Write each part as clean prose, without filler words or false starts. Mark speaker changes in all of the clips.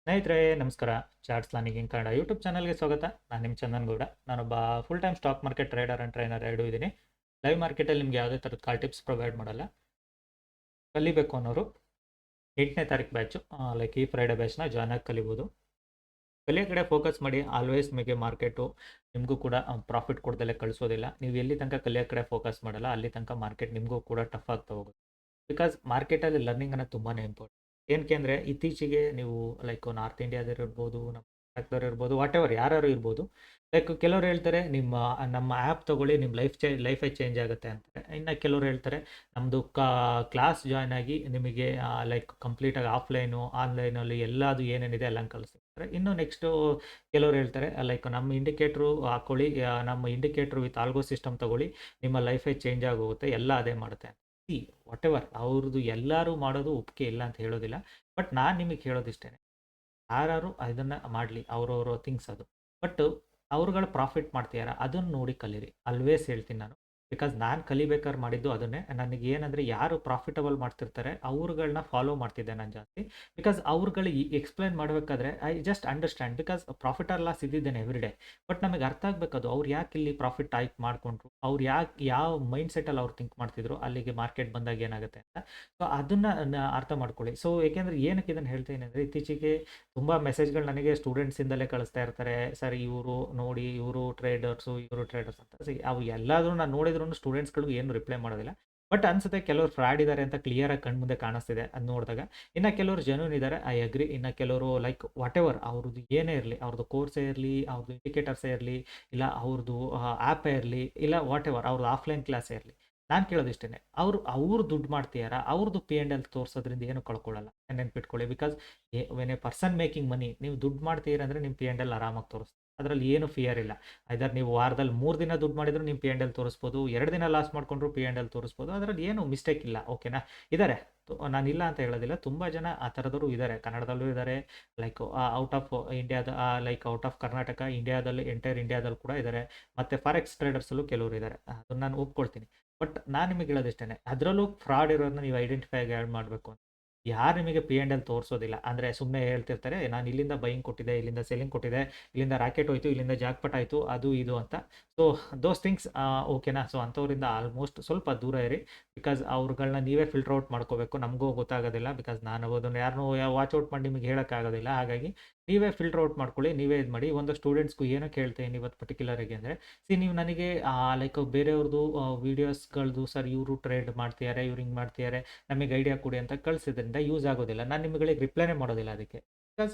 Speaker 1: ಸ್ನೇಹಿತರೆ ನಮಸ್ಕಾರ. Charts learning Kannada YouTube ಚಾನಲ್ಗೆ ಸ್ವಾಗತ. ನಾನು ನಿಮ್ಮ ಚಂದನ್ ಗೌಡ. ನಾನೊಬ್ಬ full time stock market trader and trainer ಎರಡೂ ಇದ್ದೀನಿ. ಲೈವ್ ಮಾರ್ಕೆಟಲ್ಲಿ ನಿಮ್ಗೆ ಯಾವುದೇ ಥರದ ಕಾಲ್ ಟಿಪ್ಸ್ ಪ್ರೊವೈಡ್ ಮಾಡಲ್ಲ. ಕಲಿಬೇಕು ಅನ್ನೋರು 8ನೇ ತಾರೀಕು ಬ್ಯಾಚು ಲೈಕ್ ಈ ಫ್ರೈಡೆ ಬ್ಯಾಚ್ನ ಜಾಯ್ನ್ ಆಗಿ ಕಲಿಬೋದು. ಕಲಿಯೋ ಕಡೆ ಫೋಕಸ್ ಮಾಡಿ. ಆಲ್ವೇಸ್ ನಿಮಗೆ ಮಾರ್ಕೆಟು ನಿಮಗೂ ಕೂಡ ಪ್ರಾಫಿಟ್ ಕೊಡ್ದಲ್ಲೇ ಕಳಿಸೋದಿಲ್ಲ. ನೀವು ಎಲ್ಲಿ ತನಕ ಕಲಿಯೋ ಕಡೆ ಫೋಕಸ್ ಮಾಡಲ್ಲ ಅಲ್ಲಿ ತನಕ ಮಾರ್ಕೆಟ್ ನಿಮಗೂ ಕೂಡ ಟಫ್ ಆಗ್ತಾ ಹೋಗುತ್ತೆ. ಬಿಕಾಸ್ ಮಾರ್ಕೆಟಲ್ಲಿ ಲರ್ನಿಂಗ್ ಅನ್ನೋದು ತುಂಬಾ ಇಂಪಾರ್ಟೆಂಟ್. ಏನಕ್ಕೆ ಅಂದರೆ ಇತ್ತೀಚೆಗೆ ನೀವು ಲೈಕ್ ನಾರ್ತ್ ಇಂಡಿಯಾದವ್ರು ಇರ್ಬೋದು, ನಮ್ಮ ಕರ್ನಾಟಕದವ್ರು ಇರ್ಬೋದು, ವಾಟ್ ಎವರ್ ಯಾರು ಇರ್ಬೋದು. ಲೈಕ್ ಕೆಲವ್ರು ಹೇಳ್ತಾರೆ ನಮ್ಮ ಆ್ಯಪ್ ತೊಗೊಳ್ಳಿ, ನಿಮ್ಮ ಲೈಫೇ ಚೇಂಜ್ ಆಗುತ್ತೆ ಅಂತಾರೆ. ಇನ್ನು ಕೆಲವ್ರು ಹೇಳ್ತಾರೆ ನಮ್ಮದು ಕ್ಲಾಸ್ ಜಾಯ್ನ್ ಆಗಿ ನಿಮಗೆ ಲೈಕ್ ಕಂಪ್ಲೀಟಾಗಿ ಆಫ್ಲೈನು ಆನ್ಲೈನಲ್ಲಿ ಎಲ್ಲದು ಏನೇನಿದೆ ಎಲ್ಲ ಕಲಿಸ್ತಾರೆ. ಇನ್ನು ನೆಕ್ಸ್ಟು ಕೆಲವ್ರು ಹೇಳ್ತಾರೆ ಲೈಕ್ ನಮ್ಮ ಇಂಡಿಕೇಟ್ರು ಹಾಕ್ಕೊಳ್ಳಿ, ನಮ್ಮ ಇಂಡಿಕೇಟ್ರು ವಿತ್ ಆಲ್ಗೋ ಸಿಸ್ಟಮ್ ತೊಗೊಳ್ಳಿ, ನಿಮ್ಮ ಲೈಫೇ ಚೇಂಜ್ ಆಗೋಗುತ್ತೆ, ಎಲ್ಲ ಅದೇ ಮಾಡುತ್ತೆ. ಸಿ ವಾಟ್ ಎವರ್ ಅವ್ರದ್ದು ಎಲ್ಲರೂ ಮಾಡೋದು ಒಪ್ಪಿಗೆ ಇಲ್ಲ ಅಂತ ಹೇಳೋದಿಲ್ಲ. ಬಟ್ ನಾನು ನಿಮಗೆ ಹೇಳೋದಿಷ್ಟೇ, ಯಾರು ಅದನ್ನು ಮಾಡಲಿ, ಅವ್ರವ್ರ ಥಿಂಗ್ಸ್ ಅದು. ಬಟ್ ಅವ್ರುಗಳು ಪ್ರಾಫಿಟ್ ಮಾಡ್ತೀಯಾರ ಅದನ್ನು ನೋಡಿ ಕಲೀರಿ. ಆಲ್ವೇಸ್ ಹೇಳ್ತೀನಿ ನಾನು. ಬಿಕಾಸ್ ನಾನು ಕಲಿಬೇಕಾದ್ರೆ ಮಾಡಿದ್ದು ಅದನ್ನೇ. ನನಗೆ ಏನಂದರೆ ಯಾರು ಪ್ರಾಫಿಟಬಲ್ ಮಾಡ್ತಿರ್ತಾರೆ ಅವ್ರುಗಳನ್ನ ಫಾಲೋ ಮಾಡ್ತಿದ್ದೆ ನಾನು ಜಾಸ್ತಿ. ಬಿಕಾಸ್ ಅವ್ರುಗಳಿಗೆ ಎಕ್ಸ್ಪ್ಲೈನ್ ಮಾಡಬೇಕಾದ್ರೆ I just understand. Because profit or loss ಇದ್ದಿದ್ದೇನೆ ಎವ್ರಿ ಡೇ. ಬಟ್ ನಮಗೆ ಅರ್ಥ ಆಗಬೇಕದು ಅವ್ರು ಯಾಕೆ ಇಲ್ಲಿ ಪ್ರಾಫಿಟ್ ಆಯ್ಕೆ ಮಾಡಿಕೊಂಡ್ರು, ಅವ್ರು ಯಾಕೆ ಯಾವ ಮೈಂಡ್ ಸೆಟ್ಟಲ್ಲಿ ಅವ್ರು ಥಿಂಕ್ ಮಾಡ್ತಿದ್ರು, ಅಲ್ಲಿಗೆ ಮಾರ್ಕೆಟ್ ಬಂದಾಗ ಏನಾಗುತ್ತೆ ಅಂತ. ಸೊ ಅದನ್ನು ಅರ್ಥ ಮಾಡ್ಕೊಳ್ಳಿ. ಸೊ ಏಕೆಂದರೆ ಏನಕ್ಕೆ ಇದನ್ನು ಹೇಳ್ತೀನಿ ಅಂದರೆ ಇತ್ತೀಚೆಗೆ ತುಂಬ ಮೆಸೇಜ್ಗಳು ನನಗೆ ಸ್ಟೂಡೆಂಟ್ಸಿಂದಲೇ ಕಳಿಸ್ತಾ ಇರ್ತಾರೆ. ಸರ್ ಇವರು ನೋಡಿ, ಇವರು ಟ್ರೇಡರ್ಸ್ ಅಂತ. ಅವು ಎಲ್ಲಾದರೂ ನಾನು ನೋಡಿದ್ರು ಸ್ಟೂಡೆಂಟ್ಸ್ಗಳು ಏನು ರಿಪ್ಲೈ ಮಾಡೋದಿಲ್ಲ. ಬಟ್ ಅನ್ಸುತ್ತೆ ಕೆಲವರು ಫ್ರಾಡ್ ಇದ್ದಾರೆ ಅಂತ ಕ್ಲಿಯರಾಗಿ ಕಣ್ಣು ಮುಂದೆ ಕಾಣಿಸ್ತಿದೆ ಅದು ನೋಡಿದಾಗ. ಇನ್ನು ಕೆಲವರು ಜೆನ್ಯೂನ್ ಇದ್ದಾರೆ, ಐ ಅಗ್ರಿ. ಇನ್ನು ಕೆಲವರು ಲೈಕ್ ವಾಟ್ ಎವರ್ ಅವ್ರದ್ದು ಏನೇ ಇರಲಿ, ಅವ್ರದ್ದು ಕೋರ್ಸೇ ಇರಲಿ, ಅವ್ರದ್ದು ಇಂಡಿಕೇಟರ್ಸೇ ಇರಲಿ, ಇಲ್ಲ ಅವ್ರದ್ದು ಆ್ಯಪೇ ಇರಲಿ, ಇಲ್ಲ ವಾಟ್ ಎವರ್ ಅವ್ರದ್ದು ಆಫ್ಲೈನ್ ಕ್ಲಾಸೇ ಇರಲಿ, ನಾನು ಕೇಳೋದಿಷ್ಟೇ, ಅವ್ರು ದುಡ್ಡು ಮಾಡ್ತೀಯಾರ, ಅವ್ರದ್ದು P&L ತೋರಿಸೋದ್ರಿಂದ ಏನು ಕಳ್ಕೊಳ್ಳಲ್ಲ. ನೆನ್ಪಿಟ್ಕೊಳ್ಳಿ. Because when A person making money, ನೀವು ದುಡ್ಡು ಮಾಡ್ತೀರ ಅಂದರೆ ನಿಮ್ಮ P&L ಆರಾಮಾಗಿ ತೋರಿಸ್ತೀವಿ. ಅದರಲ್ಲಿ ಏನು ಫಿಯರ್ ಇಲ್ಲ. ಐದರ್ ನೀವು ವಾರದಲ್ಲಿ 3 ದಿನ ದುಡ್ಡು ಮಾಡಿದ್ರು ನಿಮ್ಮ P&L ತೋರಿಸ್ಬೋದು, 2 ದಿನ ಲಾಸ್ ಮಾಡಿಕೊಂಡ್ರು P&L ತೋರಿಸ್ಬೋದು. ಅದರಲ್ಲಿ ಏನು ಮಿಸ್ಟೇಕ್ ಇಲ್ಲ. ಓಕೆನಾ? ಇದ್ದಾರೆ, ನಾನಿಲ್ಲ ಅಂತ ಹೇಳೋದಿಲ್ಲ. ತುಂಬ ಜನ ಆ ಥರದವರು ಇದ್ದಾರೆ, ಕನ್ನಡದಲ್ಲೂ ಇದ್ದಾರೆ, ಲೈಕ್ ಔಟ್ ಆಫ್ ಇಂಡಿಯಾದ ಲೈಕ್ ಔಟ್ ಆಫ್ ಕರ್ನಾಟಕ ಇಂಡಿಯಾದಲ್ಲಿ ಎಂಟೈರ್ ಇಂಡಿಯಾದಲ್ಲಿ ಕೂಡ ಇದ್ದಾರೆ. ಮತ್ತು ಫಾರೆಕ್ಸ್ ಟ್ರೇಡರ್ಸಲ್ಲೂ ಕೆಲವರು ಇದ್ದಾರೆ, ಅದನ್ನು ನಾನು ಒಪ್ಕೊಳ್ತೀನಿ. ಬಟ್ ನಾನು ನಿಮಗೆ ಹೇಳೋದಿಷ್ಟೇ, ಅದರಲ್ಲೂ ಫ್ರಾಡ್ ಇರೋದನ್ನ ನೀವು ಐಡೆಂಟಿಫೈ ಮಾಡಬೇಕು. ಯಾರು ನಿಮಗೆ P&L ತೋರಿಸೋದಿಲ್ಲ ಅಂದರೆ ಸುಮ್ಮನೆ ಹೇಳ್ತಿರ್ತಾರೆ, ನಾನು ಇಲ್ಲಿಂದ ಬೈಯಿಂಗ್ ಕೊಟ್ಟಿದ್ದೆ, ಇಲ್ಲಿಂದ ಸೆಲ್ಲಿಂಗ್ ಕೊಟ್ಟಿದ್ದೆ, ಇಲ್ಲಿಂದ ರಾಕೆಟ್ ಹೋಯ್ತು, ಇಲ್ಲಿಂದ ಜಾಕ್ಪಟ್ ಆಯಿತು, ಅದು ಇದು ಅಂತ. ಸೊ ದೋಸ್ ಥಿಂಗ್ಸ್ ಓಕೆನಾ. ಸೊ ಅಂಥವ್ರಿಂದ ಆಲ್ಮೋಸ್ಟ್ ಸ್ವಲ್ಪ ದೂರ ಇರಿ. ಬಿಕಾಸ್ ಅವ್ರುಗಳನ್ನ ನೀವೇ ಫಿಲ್ಟರ್ ಔಟ್ ಮಾಡ್ಕೋಬೇಕು. ನಮಗೂ ಗೊತ್ತಾಗೋದಿಲ್ಲ. ಬಿಕಾಸ್ ನಾನು ಅದನ್ನು ಯಾರನ್ನೂ ವಾಚ್ ಔಟ್ ಮಾಡಿ ನಿಮಗೆ ಹೇಳೋಕ್ಕಾಗೋದಿಲ್ಲ. ಹಾಗಾಗಿ ನೀವೇ ಫಿಲ್ಟರ್ ಔಟ್ ಮಾಡ್ಕೊಳ್ಳಿ, ನೀವೇ ಇದು ಮಾಡಿ. ಒಂದು ಸ್ಟೂಡೆಂಟ್ಸ್ಗೂ ಏನಕ್ಕೆ ಹೇಳ್ತೀನಿ ಇವತ್ತು ಪರ್ಟಿಕ್ಯುಲರಾಗಿ ಅಂದರೆ, ನೀವು ನನಗೆ ಲೈಕ್ ಬೇರೆಯವ್ರದ್ದು ವೀಡಿಯೋಸ್ಗಳದ್ದು, ಸರ್ ಇವರು ಟ್ರೇಡ್ ಮಾಡ್ತಿದ್ದಾರೆ, ಇವ್ರು ಹಿಂಗೆ ಮಾಡ್ತಿದ್ದಾರೆ, ನಮಗೆ ಐಡಿಯಾ ಕೊಡಿ ಅಂತ ಕಳಿಸಿದ್ರಿಂದ ಯೂಸ್ ಆಗೋದಿಲ್ಲ. ನಾನು ನಿಮಗೆ ರಿಪ್ಲೈನೇ ಮಾಡೋದಿಲ್ಲ ಅದಕ್ಕೆ. ಬಿಕಾಸ್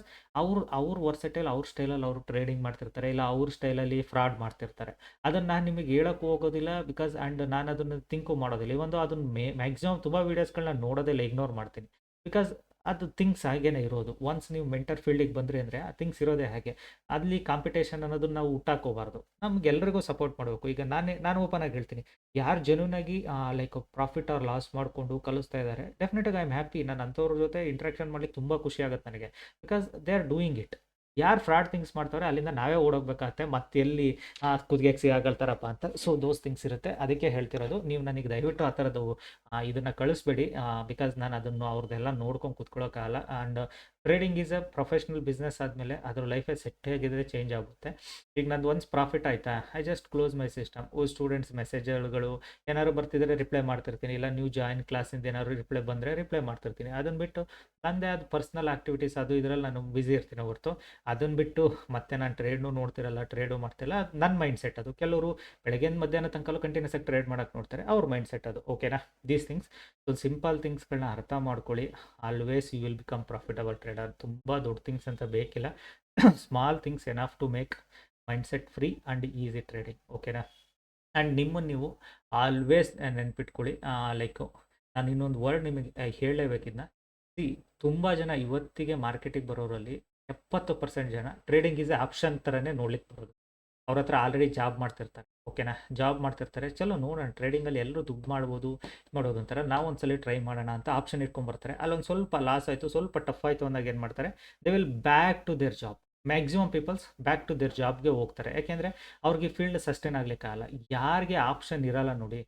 Speaker 1: ಅವ್ರ ವರ್ಸಟೈಲ್ ಅವ್ರ ಸ್ಟೈಲಲ್ಲಿ ಅವರು ಟ್ರೇಡಿಂಗ್ ಮಾಡ್ತಿರ್ತಾರೆ, ಇಲ್ಲ ಅವ್ರ ಸ್ಟೈಲಲ್ಲಿ ಫ್ರಾಡ್ ಮಾಡ್ತಿರ್ತಾರೆ. ಅದನ್ನು ನಾನು ನಿಮಗೆ ಹೇಳೋಕ್ಕೂ ಹೋಗೋದಿಲ್ಲ. ಬಿಕಾಸ್ ಆ್ಯಂಡ್ ನಾನು ಅದನ್ನು ಥಿಂಕು ಮಾಡೋದಿಲ್ಲ. ಒಂದು ಅದನ್ನು ಮ್ಯಾಕ್ಸಿಮಮ್ ತುಂಬ ವೀಡಿಯೋಸ್ಗಳನ್ನ ನೋಡೋದಿಲ್ಲ, ಇಗ್ನೋರ್ ಮಾಡ್ತೀನಿ. ಬಿಕಾಸ್ ಅದು ಥಿಂಗ್ಸ್ ಹಾಗೇನೆ ಇರೋದು. ಒನ್ಸ್ ನೀವು ಮೆಂಟರ್ ಫೀಲ್ಡಿಗೆ ಬಂದ್ರಿ ಅಂದರೆ ಆ ಥಿಂಗ್ಸ್ ಇರೋದೇ ಹಾಗೆ. ಅಲ್ಲಿ ಕಾಂಪಿಟೇಷನ್ ಅನ್ನೋದನ್ನ ನಾವು ಹುಟ್ಟಾಕೋಬಾರ್ದು. ನಮ್ಗೆಲ್ಲರಿಗೂ ಸಪೋರ್ಟ್ ಮಾಡಬೇಕು. ಈಗ ನಾನು ಓಪನ್ ಆಗಿ ಹೇಳ್ತೀನಿ, ಯಾರು ಜೆನ್ಯೂನ್ ಆಗಿ ಲೈಕ್ ಪ್ರಾಫಿಟ್ ಆರ್ ಲಾಸ್ ಮಾಡಿಕೊಂಡು ಕಲಿಸ್ತಾ ಇದ್ದಾರೆ, ಡೆಫಿನೆಟಾಗಿ ಐ ಆಮ್ ಹ್ಯಾಪಿ. ನಾನು ಅಂಥವ್ರ ಜೊತೆ ಇಂಟ್ರಾಕ್ಷನ್ ಮಾಡ್ಲಿಕ್ಕೆ ತುಂಬ ಖುಷಿ ಆಗುತ್ತೆ ನನಗೆ. Because they are doing it. ಯಾರು ಫ್ರಾಡ್ ಥಿಂಗ್ಸ್ ಮಾಡ್ತಾರೆ ಅಲ್ಲಿಂದ ನಾವೇ ಓಡೋಗ್ಬೇಕಾಗತ್ತೆ, ಮತ್ತೆ ಎಲ್ಲಿ ಕುದಿಗೆಗೆ ಸಿಗಾಗಲ್ತಾರಪ್ಪ ಅಂತ. ಸೊ ದೋಸ್ ಥಿಂಗ್ಸ್ ಇರುತ್ತೆ. ಅದಕ್ಕೆ ಹೇಳ್ತಿರೋದು, ನೀವು ನನಗೆ ದಯವಿಟ್ಟು ಆ ಥರದ್ದು ಇದನ್ನು ಕಳಿಸ್ಬೇಡಿ. ಬಿಕಾಸ್ ನಾನು ಅದನ್ನು ಅವ್ರದ್ದೆಲ್ಲ ನೋಡ್ಕೊಂಡು ಕೂತ್ಕೊಳ್ಳೋಕ್ಕಾಗಲ್ಲ. And trading is a professional business ಆದಮೇಲೆ ಅದ್ರ ಲೈಫೇ ಸೆಟ್ ಹೇಗಿದ್ರೆ ಚೇಂಜ್ ಆಗುತ್ತೆ. ಈಗ ನಂದು ಒನ್ಸ್ ಪ್ರಾಫಿಟ್ ಆಯಿತಾ, I just close my system. Students ಮೆಸೇಜ್ಗಳು ಏನಾದ್ರು ಬರ್ತಿದ್ರೆ ರಿಪ್ಲೈ ಮಾಡ್ತಿರ್ತೀನಿ, ಇಲ್ಲ ನ್ಯೂ ಜಾಯಿನ್ ಕ್ಲಾಸಿಂದ ಏನಾದ್ರು ರಿಪ್ಲೈ ಬಂದರೆ ರಿಪ್ಲೈ ಮಾಡ್ತಿರ್ತೀನಿ. ಅದನ್ನು ಬಿಟ್ಟು ನನ್ನದೇ ಅದು ಪರ್ಸ್ನಲ್ ಆ್ಯಕ್ಟಿವಿಟೀಸ್ ಅದು ಇದರಲ್ಲಿ ನಾನು ಬ್ಯುಸಿ ಇರ್ತೀನಿ ಹೊರತು. ಅದನ್ನು ಬಿಟ್ಟು ಮತ್ತೆ ನಾನು ಟ್ರೇಡ್ನೂ ನೋಡ್ತಿರಲ್ಲ, ಟ್ರೇಡು ಮಾಡ್ತಿಲ್ಲ. ಅದು ನನ್ನ ಮೈಂಡ್ ಸೆಟ್ ಅದು. ಕೆಲವರು ಬೆಳಗ್ಗೆಯಿಂದ ಮಧ್ಯಾಹ್ನ ತನಕ ಕಂಟಿನ್ಯೂಸ್ ಆಗಿ ಟ್ರೇಡ್ ಮಾಡೋಕ್ಕೆ ನೋಡ್ತಾರೆ, ಅವ್ರ ಮೈಂಡ್ ಸೆಟ್ ಅದು. ಓಕೆನಾ? These things. ಸೊ ಸಿಂಪಲ್ ಥಿಂಗ್ಸ್ಗಳನ್ನ ಅರ್ಥ ಮಾಡ್ಕೊಳ್ಳಿ. Always you will become profitable trader. ತುಂಬ ದೊಡ್ಡ ಥಿಂಗ್ಸ್ ಅಂತ ಬೇಕಿಲ್ಲ. Small things enough to make mindset free and easy trading. ಓಕೆನಾ? ಆ್ಯಂಡ್ ನಿಮ್ಮನ್ನು ನೀವು ಆಲ್ವೇಸ್ ನೆನ್ಪಿಟ್ಕೊಳ್ಳಿ. ಲೈಕು ನಾನು ಇನ್ನೊಂದು ವರ್ಡ್ ನಿಮಗೆ ಹೇಳಲೇಬೇಕಿದ್ನ. ಸಿ, ತುಂಬ ಜನ ಇವತ್ತಿಗೆ ಮಾರ್ಕೆಟಿಗೆ ಬರೋರಲ್ಲಿ 70% ಜನ ಟ್ರೇಡಿಂಗ್ ಈಸ್ ಎ ಆಪ್ಷನ್ ಥರನೇ ನೋಡ್ಲಿಕ್ಕೆ ಬರೋದು. ಅವ್ರ ಹತ್ರ ಆಲ್ರೆಡಿ ಜಾಬ್ ಮಾಡ್ತಿರ್ತಾರೆ. ಓಕೆನಾ? ಜಾಬ್ ಮಾಡ್ತಿರ್ತಾರೆ, ಚಲೋ ನೋಡೋಣ ಟ್ರೇಡಿಂಗಲ್ಲಿ ಎಲ್ಲರೂ ದುಡ್ಡು ಮಾಡ್ಬೋದು ಮಾಡೋದು ಅಂತಾರೆ. ನಾವು ಒಂದ್ಸಲ ಟ್ರೈ ಮಾಡೋಣ ಅಂತ ಆಪ್ಷನ್ ಇಟ್ಕೊಂಡ್ಬರ್ತಾರೆ. ಅಲ್ಲೊಂದು ಸ್ವಲ್ಪ ಲಾಸ್ ಆಯಿತು, ಸ್ವಲ್ಪ ಟಫ್ ಆಯಿತು ಅಂದಾಗ ಏನು ಮಾಡ್ತಾರೆ, they will back to their job. Maximum peoples back to their ಜಾಬ್ಗೆ ಹೋಗ್ತಾರೆ. ಯಾಕೆಂದರೆ ಅವ್ರಿಗೆ ಫೀಲ್ಡ್ ಸಸ್ಟೈನ್ ಆಗಲಿಕ್ಕಾಗಲ್ಲ. ಯಾರಿಗೆ ಆಪ್ಷನ್ ಇರಲ್ಲ ನೋಡಿ,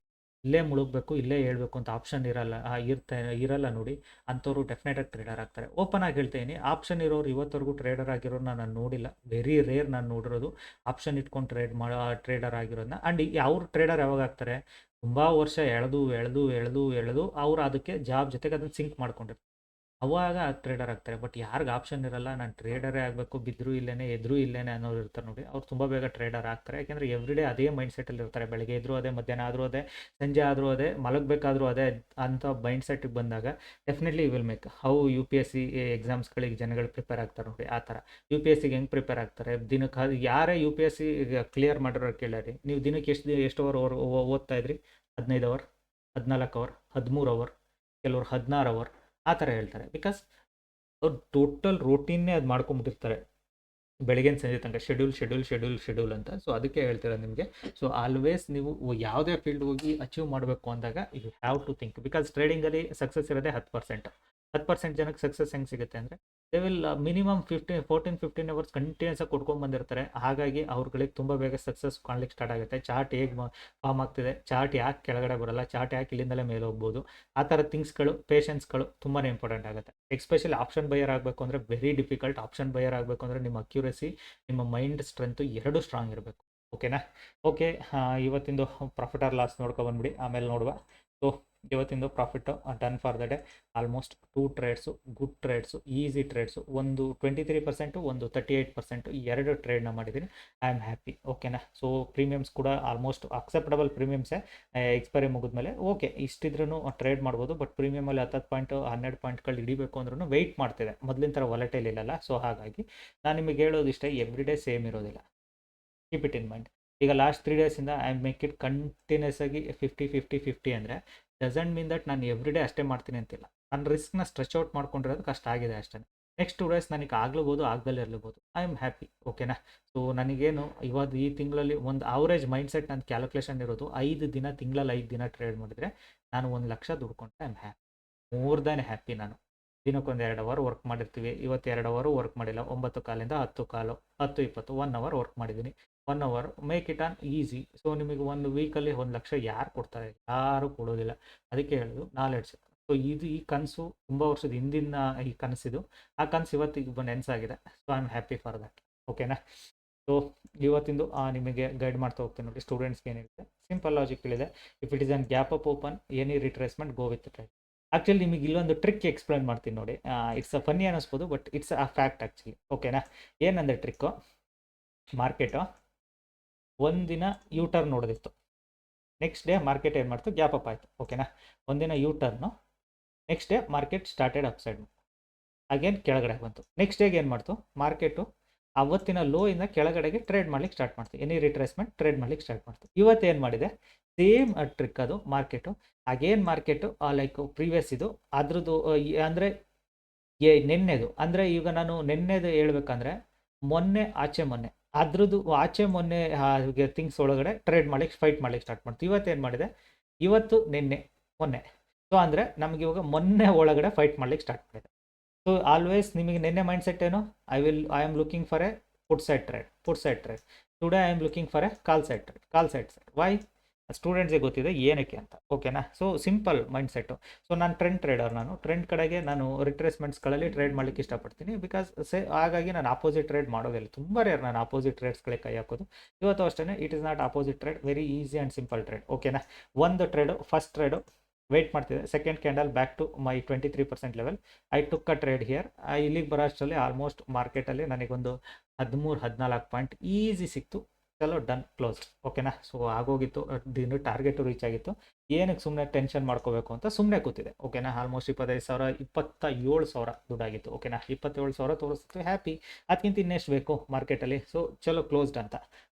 Speaker 1: ಇಲ್ಲೇ ಮುಳುಗಬೇಕು, ಇಲ್ಲೇ ಹೇಳ್ಬೇಕು ಅಂತ ಆಪ್ಷನ್ ಇರಲ್ಲ ನೋಡಿ. ಅಂಥವ್ರು ಡೆಫಿನೆಟಾಗಿ ಟ್ರೇಡರ್ ಆಗ್ತಾರೆ. ಓಪನ್ ಆಗಿ ಹೇಳ್ತೀನಿ, ಆಪ್ಷನ್ ಇರೋರು ಇವತ್ತವರೆಗೂ ಟ್ರೇಡರ್ ಆಗಿರೋರು ನಾನು ನೋಡಿಲ್ಲ. ವೆರಿ ರೇರ್ ನಾನು ನೋಡಿರೋದು ಆಪ್ಷನ್ ಇಟ್ಕೊಂಡು ಟ್ರೇಡರ್ ಆಗಿರೋದನ್ನ. ಆ್ಯಂಡ್ ಅವ್ರು ಟ್ರೇಡರ್ ಯಾವಾಗ ಆಗ್ತಾರೆ, ತುಂಬ ವರ್ಷ ಎಳೆದು ಅವ್ರು ಅದಕ್ಕೆ ಜಾಬ್ ಜೊತೆಗೆ ಅದನ್ನು ಸಿಂಕ್ ಮಾಡ್ಕೊಂಡಿರ್ತಾರೆ, ಅವಾಗ ಟ್ರೇಡರ್ ಆಗ್ತಾರೆ. ಬಟ್ ಯಾರಿಗೆ ಆಪ್ಷನ್ ಇರಲ್ಲ, ನಾನು ಟ್ರೇಡರೇ ಆಗಬೇಕು, ಬಿದ್ದರೂ ಇಲ್ಲೇನೆ ಎದುರು ಇಲ್ಲೇನೆ ಅನ್ನೋರು ಇರ್ತಾರೆ ನೋಡಿ, ಅವ್ರು ತುಂಬ ಬೇಗ ಟ್ರೇಡರ್ ಆಗ್ತಾರೆ. ಯಾಕೆಂದರೆ ಎವ್ರಿಡೇ ಅದೇ ಮೈಂಡ್ ಸೆಟ್ಟಲ್ಲಿ ಇರ್ತಾರೆ. ಬೆಳಗ್ಗೆ ಇದ್ರೂ ಅದೇ, ಮಧ್ಯಾಹ್ನ ಆದರೂ ಅದೇ, ಸಂಜೆ ಆದರೂ ಅದೇ, ಮಲಗಬೇಕಾದ್ರೂ ಅದೇ ಅಂತ ಮೈಂಡ್ ಸೆಟ್ಟಿಗೆ ಬಂದಾಗ definitely will make. How UPSC ಎಕ್ಸಾಮ್ಸ್ಗಳಿಗೆ ಜನಗಳು ಪ್ರಿಪೇರ್ ಆಗ್ತಾರೆ ನೋಡಿ, ಆ ಥರ UPSCಗೆ ಹೆಂಗೆ ಪ್ರಿಪೇರ್ ಆಗ್ತಾರೆ. ದಿನಕ್ಕೆ ಯಾರೇ UPSC ಕ್ಲಿಯರ್ ಮಾಡಿರೋ ಕೇಳರಿ, ನೀವು ದಿನಕ್ಕೆ ಎಷ್ಟು ಅವರ್ ಓದ್ತಾ ಇದ್ರಿ? 15 ಅವರ್, 14 ಅವರ್, 13 ಅವರ್, ಕೆಲವರು 16 ಅವರ್, ಆ ಥರ ಹೇಳ್ತಾರೆ. ಬಿಕಾಸ್ ಅವ್ರು ಟೋಟಲ್ ರೋಟೀನ್ನೇ ಅದು ಮಾಡ್ಕೊಂಬಿಟ್ಟಿರ್ತಾರೆ, ಬೆಳಗಿನ ಸಂಜೆ ತನಕ ಶೆಡ್ಯೂಲ್ ಅಂತ. ಸೊ ಅದಕ್ಕೆ ಹೇಳ್ತೀರಾ ನಿಮಗೆ. ಸೊ ಆಲ್ವೇಸ್ ನೀವು ಯಾವುದೇ ಫೀಲ್ಡ್ ಹೋಗಿ ಅಚೀವ್ ಮಾಡಬೇಕು ಅಂದಾಗ you have to think. Because ಟ್ರೇಡಿಂಗಲ್ಲಿ ಸಕ್ಸಸ್ ಇರೋದೇ 10% ಜನಕ್ಕೆ ಸಕ್ಸಸ್ ಹೆಂಗೆ ಸಿಗುತ್ತೆ ಅಂದರೆ, they will minimum 14-15 hours continuous ಆಗಿ ಕೊಡ್ಕೊಂಡು ಬಂದಿರ್ತಾರೆ. ಹಾಗಾಗಿ ಅವ್ರುಗಳಿಗೆ ತುಂಬ ಬೇಗ ಸಕ್ಸಸ್ ಕಾಣ್ಲಿಕ್ಕೆ ಸ್ಟಾರ್ಟ್ ಆಗುತ್ತೆ. ಚಾರ್ಟ್ ಹೇಗೆ ಫಾರ್ಮ್ ಆಗ್ತಿದೆ, ಚಾರ್ಟ್ ಯಾಕೆ ಕೆಳಗಡೆ ಬರಲ್ಲ, ಚಾರ್ಟ್ ಯಾಕೆ ಇಲ್ಲಿಂದಲೇ ಮೇಲೆ ಹೋಗ್ಬೋದು, ಆ ಥರ ಥಿಂಗ್ಸ್ಗಳು, ಪೇಷನ್ಸ್ಗಳು ತುಂಬಾ ಇಂಪಾರ್ಟೆಂಟ್ ಆಗುತ್ತೆ. ಎಸ್ಪೆಷಲಿ ಆಪ್ಷನ್ ಬೈಯರ್ ಆಗಬೇಕು ಅಂದರೆ ವೆರಿ ಡಿಫಿಕಲ್ಟ್. ಆಪ್ಷನ್ ಬೈಯರ್ ಆಗಬೇಕು ಅಂದರೆ ನಿಮ್ಮ ಅಕ್ಯುರಸಿ, ನಿಮ್ಮ ಮೈಂಡ್ ಸ್ಟ್ರೆಂತು ಎರಡೂ ಸ್ಟ್ರಾಂಗ್ ಇರಬೇಕು. ಓಕೆನಾ? ಓಕೆ, ಇವತ್ತಿಂದು ಪ್ರಾಫಿಟ್ ಆರ್ ಲಾಸ್ ನೋಡ್ಕೊಬಂದ್ಬಿಡಿ, ಆಮೇಲೆ ನೋಡುವ. ಸೊ ಇವತ್ತಿಂದು profit done for the day. Almost 2 trades, good trades, easy trades, ಒಂದು 23%, ಒಂದು 38%, 2 ಟ್ರೇಡ್ನ ಮಾಡಿದ್ದೀನಿ. I am happy. ಓಕೆನಾ? ಸೊ ಪ್ರೀಮಿಯಮ್ಸ್ ಕೂಡ ಆಲ್ಮೋಸ್ಟ್ ಅಕ್ಸೆಪ್ಟಬಲ್ ಪ್ರೀಮಿಯಮ್ಸೇ. ಎಕ್ಸ್ಪೈರಿ ಮುಗಿದ್ಮೇಲೆ ಓಕೆ ಇಷ್ಟಿದ್ರೂ ಟ್ರೇಡ್ ಮಾಡ್ಬೋದು. ಬಟ್ ಪ್ರೀಮಿಯಮಲ್ಲಿ 10 ಪಾಯಿಂಟ್ 12 ಪಾಯಿಂಟ್ಗಳು ಹಿಡಿಬೇಕು ಅಂದ್ರೂ ವೆಯ್ಟ್ ಮಾಡ್ತಿದೆ, ಮೊದಲಿನ ಥರ ವಾಲಟೈಲ್ ಇಲ್ಲಲ್ಲ. ಸೊ ಹಾಗಾಗಿ ನಾನು ನಿಮಗೆ ಹೇಳೋದು ಇಷ್ಟೇ, ಎವ್ರಿ ಡೇ ಸೇಮ್ ಇರೋದಿಲ್ಲ. Keep it in mind. ಈಗ ಲಾಸ್ಟ್ 3 ಡೇಸಿಂದ ಐ ಮೇಕ್ ಇಟ್ ಕಂಟಿನ್ಯೂಸ್ ಆಗಿ 50-50-50 ಅಂದರೆ ಡಸಂಟ್ ಮೀನ್ ದಟ್ ನಾನು ಎವ್ರಿ ಡೇ ಅಷ್ಟೇ ಮಾಡ್ತೀನಿ ಅಂತಿಲ್ಲ. ನಾನು ರಿಸ್ಕ್ನ ಸ್ಟ್ರೆಚ್ ಔಟ್ ಮಾಡ್ಕೊಂಡಿರೋದು ಕಷ್ಟ ಆಗಿದೆ ಅಷ್ಟೇ. ನೆಕ್ಸ್ಟ್ 2 ಡೇಸ್ ನನಗೆ ಆಗ್ಲಬೋದು, ಆಗದಲ್ಲೇ ಇರಬಹುದು. I am happy. ಓಕೆನಾ? ಸೊ ನನಗೇನು ಇವತ್ತು ಈ ತಿಂಗಳಲ್ಲಿ ಒಂದು ಅವರೇಜ್ ಮೈಂಡ್ ಸೆಟ್ ನನ್ನ ಕ್ಯಾಲ್ಕುಲೇಷನ್ ಇರೋದು, 5 ದಿನ, ತಿಂಗಳಲ್ಲಿ 5 ದಿನ ಟ್ರೇಡ್ ಮಾಡಿದರೆ ನಾನು 1 ಲಕ್ಷ ದುಡ್ಕೊಂಡ್ರೆ I am happy. More than happy. ನಾನು ದಿನಕ್ಕೊಂದು 2 ಅವರ್ ವರ್ಕ್ ಮಾಡಿರ್ತೀವಿ. ಇವತ್ತು 2 ಅವರು ವರ್ಕ್ ಮಾಡಿಲ್ಲ. 9 ಕಾಲಿಂದ 10 ಕಾಲು, 10-20, 1 ಅವರ್ ವರ್ಕ್ ಮಾಡಿದ್ದೀನಿ. 1 hour make it on easy. So ನಿಮಗೆ ಒಂದು ವೀಕಲ್ಲಿ 1 ಲಕ್ಷ ಯಾರು ಕೊಡ್ತಾರೆ? ಯಾರು ಕೊಡೋದಿಲ್ಲ. ಅದಕ್ಕೆ ಹೇಳೋದು ನಾಲೆಡ್ಜ್. ಸೊ ಈ ಕನಸು ತುಂಬ ವರ್ಷದ ಹಿಂದಿನ ಈ ಕನಸಿದು. ಆ ಕನಸು ಇವತ್ತಿಗೆ ಬಂದು ನೆನ್ಸಾಗಿದೆ. So I am happy for that. ಓಕೆನಾ? ಸೊ ಇವತ್ತಿಂದು ನಿಮಗೆ ಗೈಡ್ ಮಾಡ್ತಾ ಹೋಗ್ತೀನಿ ನೋಡಿ. ಸ್ಟೂಡೆಂಟ್ಸ್ಗೆ ಏನಿರುತ್ತೆ, ಸಿಂಪಲ್ ಲಾಜಿಕ್ ಇದೆ. If it is an gap up open, any retracement, go with trade. Actually ನಿಮಗೆ ಇಲ್ಲೊಂದು ಟ್ರಿಕ್ ಎಕ್ಸ್ಪ್ಲೈನ್ ಮಾಡ್ತೀನಿ ನೋಡಿ. ಇಟ್ಸ್ ಅ ಫನ್ನಿ ಅನ್ನಿಸ್ಬೋದು, but it's a fact actually. ಓಕೆನಾ? ಏನಂದರೆ ಟ್ರಿಕ್ಕು, ಮಾರ್ಕೆಟು ಒಂದಿನ ಟರ್ನ್ ನೋಡೋದಿತ್ತು. ನೆಕ್ಸ್ಟ್ ಡೇ ಮಾರ್ಕೆಟ್ ಏನು ಮಾಡ್ತು? ಗ್ಯಾಪ್ ಅಪ್ ಆಯಿತು. ಓಕೆನಾ? ಒಂದಿನ turn, next day market started up side, again ಕೆಳಗಡೆ ಬಂತು. ನೆಕ್ಸ್ಟ್ ಡೇಗೆ ಏನು ಮಾಡ್ತು? ಮಾರ್ಕೆಟು ಅವತ್ತಿನ ಲೋ ಇಂದ ಕೆಳಗಡೆಗೆ ಟ್ರೇಡ್ ಮಾಡ್ಲಿಕ್ಕೆ ಸ್ಟಾರ್ಟ್ ಮಾಡ್ತು. ಎನಿ ರಿಟ್ರೇಸ್ಮೆಂಟ್ ಟ್ರೇಡ್ ಮಾಡ್ಲಿಕ್ಕೆ ಸ್ಟಾರ್ಟ್ ಮಾಡ್ತು. ಇವತ್ತೇನು ಮಾಡಿದೆ? ಸೇಮ್ ಟ್ರಿಕ್ ಅದು. Market again market like previous ಇದು ಅದ್ರದ್ದು ಅಂದರೆ ನೆನ್ನೆದು. ಅಂದರೆ ಈಗ ನಾನು ನೆನ್ನೆದು ಹೇಳ್ಬೇಕಂದ್ರೆ ಮೊನ್ನೆ ಅದ್ರದ್ದು ಮೊನ್ನೆ ಥಿಂಗ್ಸ್ ಒಳಗಡೆ ಟ್ರೇಡ್ ಮಾಡ್ಲಿಕ್ಕೆ ಫೈಟ್ ಮಾಡ್ಲಿಕ್ಕೆ ಸ್ಟಾರ್ಟ್ ಮಾಡ್ತು. ಇವತ್ತೇನು ಮಾಡಿದೆ? ಇವತ್ತು ಮೊನ್ನೆ. ಸೊ ಅಂದರೆ ನಮಗೆ ಇವಾಗ ಮೊನ್ನೆ ಒಳಗಡೆ ಫೈಟ್ ಮಾಡ್ಲಿಕ್ಕೆ ಸ್ಟಾರ್ಟ್ ಮಾಡಿದೆ. ಸೊ ಆಲ್ವೇಸ್ ನಿಮಗೆ ನೆನ್ನೆ ಮೈಂಡ್ ಸೆಟ್ ಏನು? I am looking for a put side trade. Today I am looking for a call side trade. Why? ಸ್ಟೂಡೆಂಟ್ಸಿಗೆ ಗೊತ್ತಿದೆ ಏನಕ್ಕೆ ಅಂತ. ಓಕೆನಾ? So simple mindset. So ನಾನು ಟ್ರೆಂಡ್ ಕಡೆಗೆ ನಾನು ರಿಟ್ರೇಸ್ಮೆಂಟ್ಸ್ಗಳಲ್ಲಿ ಟ್ರೇಡ್ ಮಾಡಲಿಕ್ಕೆ ಇಷ್ಟಪಡ್ತೀನಿ. ಬಿಕಾಸ್ ಹಾಗಾಗಿ ನಾನು ಆಪೋಸಿಟ್ ಟ್ರೇಡ್ ಮಾಡೋದಿಲ್ಲ. ತುಂಬ ರೇರ್ ನಾನು ಆಪೋಸಿಟ್ ಟ್ರೇಡ್ಸ್ಗಳಿಗೆ ಕೈ ಹಾಕೋದು. ಇವತ್ತು ಅಷ್ಟೇ, it is not opposite trade, very easy and simple trade. ಓಕೆನಾ? ಒಂದು ಟ್ರೇಡು, ಫಸ್ಟ್ ಟ್ರೇಡು ವೆಯ್ಟ್ ಮಾಡ್ತಿದೆ. Second candle back to my 23% level. I took a trade here. ಇಲ್ಲಿಗೆ ಬರೋ ಅಷ್ಟರಲ್ಲಿ ಆಲ್ಮೋಸ್ಟ್ ಮಾರ್ಕೆಟಲ್ಲಿ ನನಗೊಂದು 13-14 ಪಾಯಿಂಟ್ ಈಸಿ ಸಿಕ್ತು. ಚಲೋ ಡನ್, ಕ್ಲೋಸ್ಡ್. ಓಕೆನಾ? ಸೊ ಆಗೋಗಿತ್ತು, ದಿನ ಟಾರ್ಗೆಟು ರೀಚ್ ಆಗಿತ್ತು. ಏನಕ್ಕೆ ಸುಮ್ಮನೆ ಟೆನ್ಷನ್ ಮಾಡ್ಕೋಬೇಕು ಅಂತ ಸುಮ್ಮನೆ ಕೂತಿದೆ. ಓಕೆನಾ? ಆಲ್ಮೋಸ್ಟ್ 25,000, 27,000 ದುಡ್ಡಾಗಿತ್ತು. ಓಕೆನಾ? 27,000 ತೋರಿಸ್ತು, ಹ್ಯಾಪಿ. ಅದಕ್ಕಿಂತ ಇನ್ನೆಷ್ಟು ಬೇಕು ಮಾರ್ಕೆಟಲ್ಲಿ? ಸೊ ಚಲೋ ಕ್ಲೋಸ್ಡ್ ಅಂತ.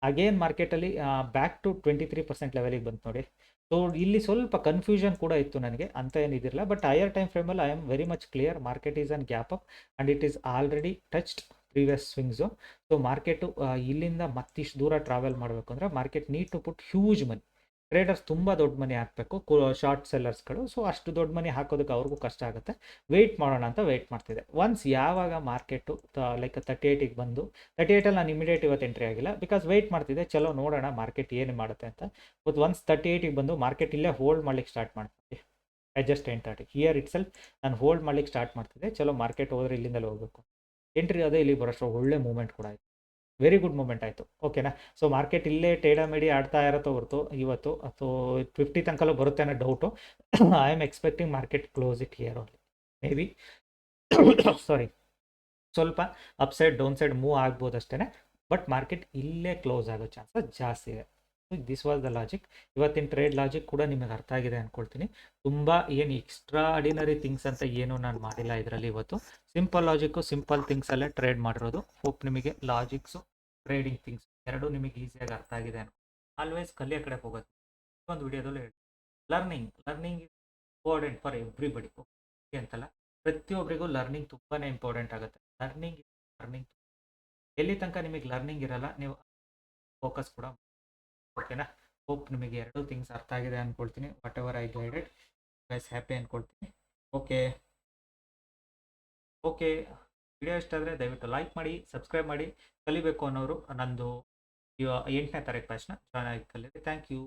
Speaker 1: ಅಗೇನ್ ಮಾರ್ಕೆಟಲ್ಲಿ ಬ್ಯಾಕ್ ಟು 23% ಲೆವೆಲಿಗೆ ಬಂತು ನೋಡಿ. ಸೊ ಇಲ್ಲಿ ಸ್ವಲ್ಪ ಕನ್ಫ್ಯೂಷನ್ ಕೂಡ ಇತ್ತು ನನಗೆ, ಅಂತ ಏನಿದಿರಲ್ಲ. ಬಟ್ ಹೈಯರ್ ಟೈಮ್ ಫ್ರೇಮಲ್ಲಿ I am very much clear. Market is an gap up and it is already touched previous swings. ಸೊ ಮಾರ್ಕೆಟು ಇಲ್ಲಿಂದ ಮತ್ತಿಷ್ಟು ದೂರ ಟ್ರಾವೆಲ್ ಮಾಡಬೇಕು ಅಂದರೆ market need to put huge money. Traders ತುಂಬ ದೊಡ್ಡ ಮನಿ ಹಾಕಬೇಕು ಶಾರ್ಟ್ ಸೆಲ್ಲರ್ಸ್ಗಳು. ಸೊ ಅಷ್ಟು ದೊಡ್ಡ ಮನಿ ಹಾಕೋದಕ್ಕೆ ಅವ್ರಿಗೂ ಕಷ್ಟ ಆಗುತ್ತೆ. ವೆಯ್ಟ್ ಮಾಡೋಣ ಅಂತ ವೆಯ್ಟ್ ಮಾಡ್ತಿದ್ದೆ. ಒನ್ಸ್ ಯಾವಾಗ ಮಾರ್ಕೆಟು ಲೈಕ್ 38ಗೆ ಬಂದು 38ಅಲ್ಲಿ ನಾನು ಇಮಿಡಿಯೇಟ್ ಇವತ್ತು ಎಂಟ್ರಿ ಆಗಿಲ್ಲ, ಬಿಕಾಸ್ ವೆಯ್ಟ್ ಮಾಡ್ತಿದ್ದೆ, ಚಲೋ ನೋಡೋಣ ಮಾರ್ಕೆಟ್ ಏನು ಮಾಡುತ್ತೆ ಅಂತ. ಬಟ್ ಒನ್ಸ್ 38ಗೆ ಬಂದು ಮಾರ್ಕೆಟ್ ಇಲ್ಲೇ ಹೋಲ್ಡ್ ಮಾಡ್ಲಿಕ್ಕೆ ಸ್ಟಾರ್ಟ್ ಮಾಡ್ತಿದ್ದೆ. ಅಡ್ಜಸ್ಟ್ 10:30 ಹಿಯರ್ ಇಟ್ ಸೆಲ್ಫ್ ನಾನು ಹೋಲ್ಡ್ ಮಾಡ್ಲಿಕ್ಕೆ ಸ್ಟಾರ್ಟ್ ಮಾಡ್ತಿದ್ದೆ. ಚಲೋ ಮಾರ್ಕೆಟ್ ಹೋದ್ರೆ ಇಲ್ಲಿಂದಲೇ ಹೋಗಬೇಕು, ಎಂಟ್ರಿ ಅದೇ ಇಲ್ಲಿ ಬರೋಷ್ಟು ಒಳ್ಳೆ ಮೂವ್ಮೆಂಟ್ ಕೂಡ ಆಯಿತು, ವೆರಿ ಗುಡ್ ಮೂಮೆಂಟ್ ಆಯಿತು. ಓಕೆನಾ. ಸೊ ಮಾರ್ಕೆಟ್ ಇಲ್ಲೇ ಟೇಡಾಮೇಡಿ ಆಡ್ತಾ ಇರತ್ತೋ ಹೊರತು ಇವತ್ತು ಅಥವಾ 50 ತನಕಲ್ಲೂ ಬರುತ್ತೆ ಅನ್ನೋ doubt. I am expecting market close it here only. May B sorry ಸ್ವಲ್ಪ ಅಪ್ಸೈಡ್ ಡೌನ್ ಸೈಡ್ ಮೂವ್ ಆಗ್ಬೋದು ಅಷ್ಟೇ, ಬಟ್ ಮಾರ್ಕೆಟ್ ಇಲ್ಲೇ ಕ್ಲೋಸ್ ಆಗೋ ಚಾನ್ಸಸ್ ಜಾಸ್ತಿ ಇದೆ. This was the logic. ಇವತ್ತಿನ ಟ್ರೇಡ್ ಲಾಜಿಕ್ ಕೂಡ ನಿಮಗೆ ಅರ್ಥ ಆಗಿದೆ ಅಂದ್ಕೊಳ್ತೀನಿ. ತುಂಬ ಏನು ಎಕ್ಸ್ಟ್ರಾ ಆರ್ಡಿನರಿ ಥಿಂಗ್ಸ್ ಅಂತ ಏನು ನಾನು ಮಾಡಿಲ್ಲ ಇದರಲ್ಲಿ. ಇವತ್ತು ಸಿಂಪಲ್ ಲಾಜಿಕ್ಕು, ಸಿಂಪಲ್ ಥಿಂಗ್ಸಲ್ಲೇ ಟ್ರೇಡ್ ಮಾಡಿರೋದು. ಹೋಪ್ ನಿಮಗೆ ಲಾಜಿಕ್ಸು, ಟ್ರೇಡಿಂಗ್ ಥಿಂಗ್ಸ್ ಎರಡೂ ನಿಮಗೆ ಈಸಿಯಾಗಿ ಅರ್ಥ ಆಗಿದೆ ಅನ್ಕೊ. ಆಲ್ವೇಸ್ ಕಲಿಯೋ ಕಡೆ ಹೋಗೋದು. ಒಂದು ವಿಡಿಯೋದಲ್ಲೂ ಹೇಳಿ, learning is important for everybody ಅಂತಲ್ಲ, ಪ್ರತಿಯೊಬ್ಬರಿಗೂ ಲರ್ನಿಂಗ್ ತುಂಬಾ ಇಂಪಾರ್ಟೆಂಟ್ ಆಗುತ್ತೆ. ಲರ್ನಿಂಗ್ ಎಲ್ಲಿ ತನಕ ನಿಮಗೆ ಲರ್ನಿಂಗ್ ಇರಲ್ಲ, ನೀವು ಫೋಕಸ್ ಕೂಡ. ಓಕೆನಾ. ಹೋಪ್ ನಿಮಗೆ ಎರಡೂ ಥಿಂಗ್ಸ್ ಅರ್ಥ ಆಗಿದೆ ಅಂದ್ಕೊಳ್ತೀನಿ. What ever I guided guys happy ಅಂದ್ಕೊಳ್ತೀನಿ. ಓಕೆ ವಿಡಿಯೋ ಇಷ್ಟ ಆದರೆ ದಯವಿಟ್ಟು ಲೈಕ್ ಮಾಡಿ, ಸಬ್ಸ್ಕ್ರೈಬ್ ಮಾಡಿ. ಕಲಿಬೇಕು ಅನ್ನೋರು ನಂದು 8ನೇ ತಾರೀಕು ಬ್ಯಾಚ್ನ ಜಾಯ್ನ್ ಆಗಿ ಕಲೀರಿ. Thank you.